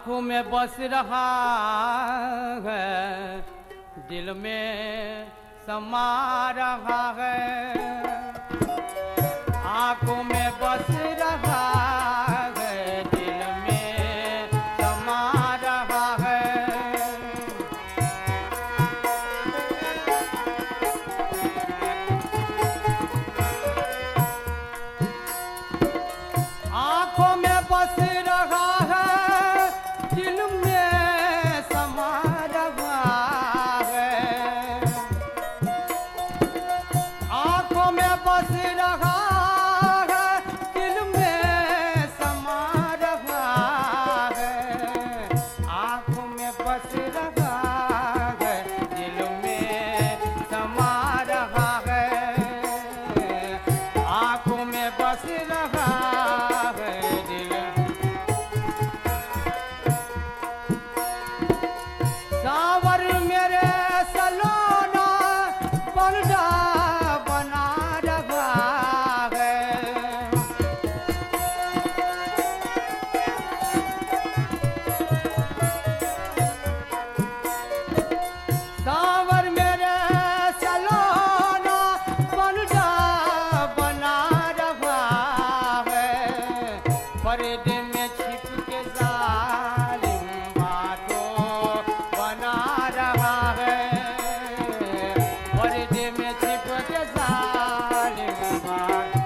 आंखों में बस रहा है, दिल में समा रहा है। आंखों में बस रहा है, दिल में समा रहा है। आंखों में बस रहा है, दिल में समा रहा है। आंखों में बस रहा है, दिल में समा रहा है। आंखों में बस रहा है, दिल में समा रहा है। आंखों में बस रहा है, दिल। सावर मेरे सलोना बंदा बना रहा है। सावर मेरे सलोना बंदा बना रहा है। पर्दे में छिप के जालिम बातों बना रहा है। पर्दे में छिप के जालिम बातों